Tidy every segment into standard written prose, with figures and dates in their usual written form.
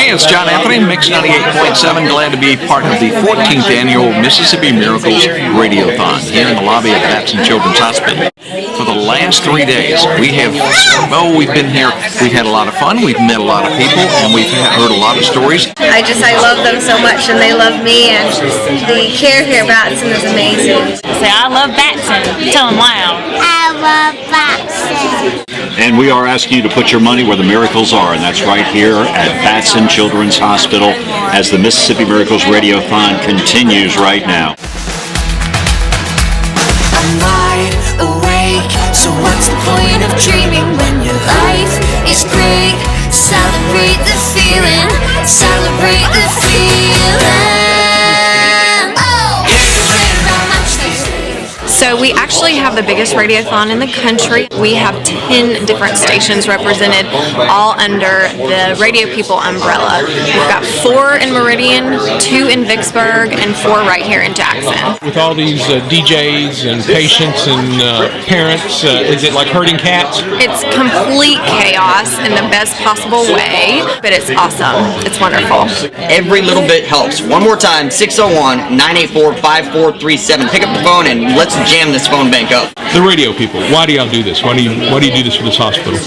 Hey, it's John Anthony, Mix 98.7. Glad to be part of the 14th annual Mississippi Miracles Radiothon here in the lobby of Batson Children's Hospital. For the last 3 days, we've been here. We've had a lot of fun. We've met a lot of people, and we've heard a lot of stories. I love them so much, and they love me, and the care here at Batson is amazing. Say, I love Batson. Tell them loud. I love Batson. And we are asking you to put your money where the miracles are, and that's right here at Batson Children's Hospital as the Mississippi Miracles Radiothon continues right now. I'm wide awake, so what's the point of dreaming when your life is great? Celebrate the feeling, celebrate the feeling. So we actually have the biggest radiothon in the country. We have 10 different stations represented, all under the Radio People umbrella. We've got 4 in Meridian, 2 in Vicksburg, and 4 right here in Jackson. With all these DJs and patients and parents, is it like herding cats? It's complete chaos in the best possible way, but it's awesome. It's wonderful. Every little bit helps. One more time, 601-984-5437. Pick up the phone and let's jam this phone bank up. The Radio People, why do y'all do this? Why do you do this for this hospital?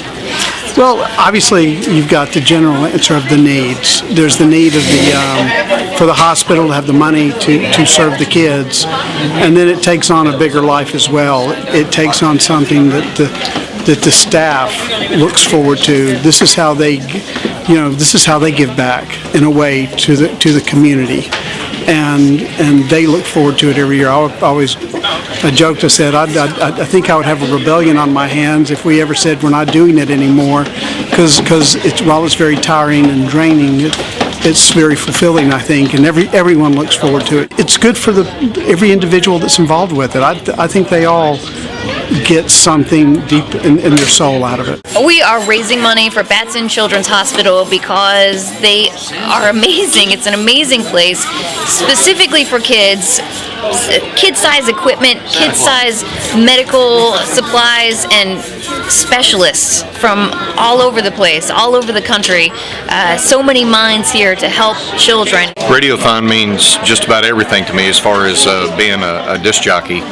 Well, obviously, you've got the general answer of the needs. There's the need of for the hospital to have the money to serve the kids, and then it takes on a bigger life as well. It takes on something that the staff looks forward to. This is how they give back in a way to the community. And they look forward to it every year. I joked, I said, I think I would have a rebellion on my hands if we ever said we're not doing it anymore, because while it's very tiring and draining, it's very fulfilling, I think, and everyone looks forward to it. It's good for every individual that's involved with it. I think they all get something deep in their soul out of it. We are raising money for Batson Children's Hospital because they are amazing. It's an amazing place, specifically for kids. Kid-size equipment, kid-size medical supplies, and specialists from all over the place, all over the country. So many minds here to help children. Radiothon means just about everything to me as far as being a disc jockey.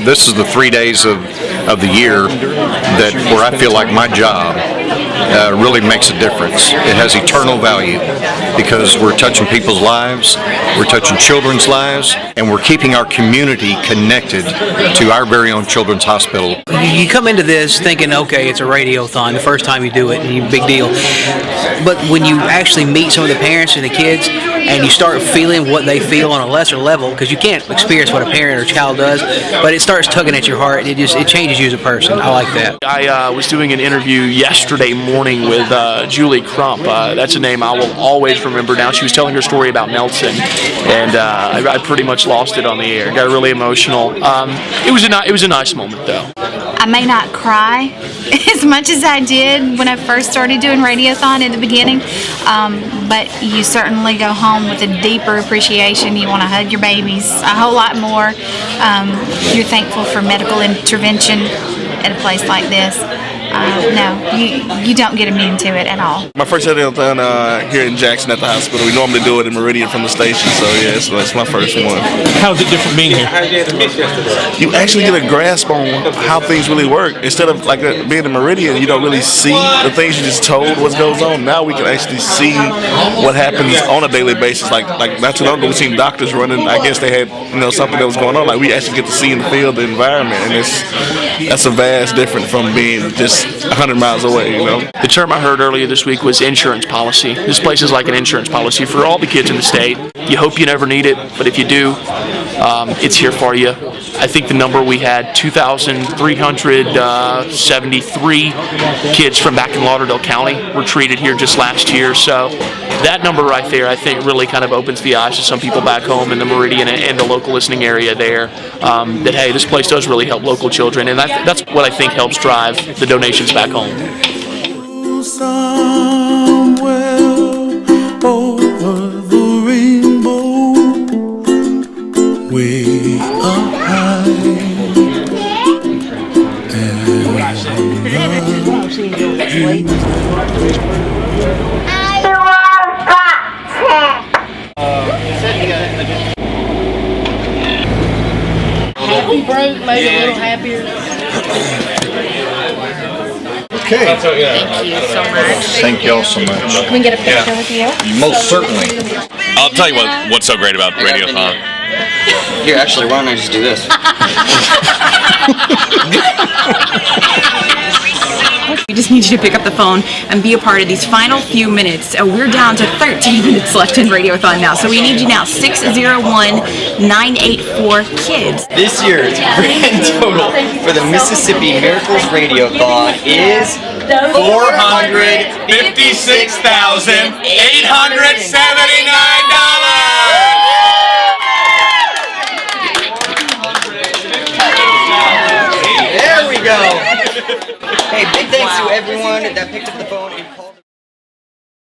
This is the 3 days of the year where I feel like my job really makes a difference. It has eternal value because we're touching people's lives, we're touching children's lives, and we're keeping our community connected to our very own children's hospital. You come into this thinking, okay, it's a radiothon, the first time you do it, and big deal. But when you actually meet some of the parents and the kids, and you start feeling what they feel on a lesser level, because you can't experience what a parent or child does, but it starts tugging at your heart. It changes you as a person. I like that. I was doing an interview yesterday morning with Julie Crump. That's a name I will always remember now. She was telling her story about Nelson, and I pretty much lost it on the air. Got really emotional. It was a nice moment, though. I may not cry as much as I did when I first started doing Radiothon in the beginning, but you certainly go home with a deeper appreciation. You want to hug your babies a whole lot more. You're thankful for medical intervention at a place like this. No, you don't get immune to it at all. My first radiothon here in Jackson at the hospital. We normally do it in Meridian from the station, so yeah, so that's my first one. How is it different being here? You actually get a grasp on how things really work. Instead of like being in Meridian, you don't really see the things, you just told what goes on. Now we can actually see what happens on a daily basis. Like not too long ago, we seen doctors running. I guess they had something that was going on. Like we actually get to see and feel the environment, and that's a vast difference from being just 100 miles away, The term I heard earlier this week was insurance policy. This place is like an insurance policy for all the kids in the state. You hope you never need it, but if you do, it's here for you. I think the number we had, 2,373 kids from back in Lauderdale County were treated here just last year. So that number right there, I think, really kind of opens the eyes to some people back home in the Meridian and the local listening area there, that, hey, this place does really help local children. And that's what I think helps drive the donations back home. Somewhere over the rainbow, way up high, and Thank you so much. Thank y'all so much. Can we get a picture with you? Most certainly. I'll tell you what's so great about Radiothon. Here, actually, why don't I just do this? We just need you to pick up the phone and be a part of these final few minutes. We're down to 13 minutes left in Radiothon now, so we need you now. 601-984-KIDS. This year's grand total for the Mississippi Miracles Radiothon is $456,879. There we go. Hey, big thanks to everyone that picked up the phone.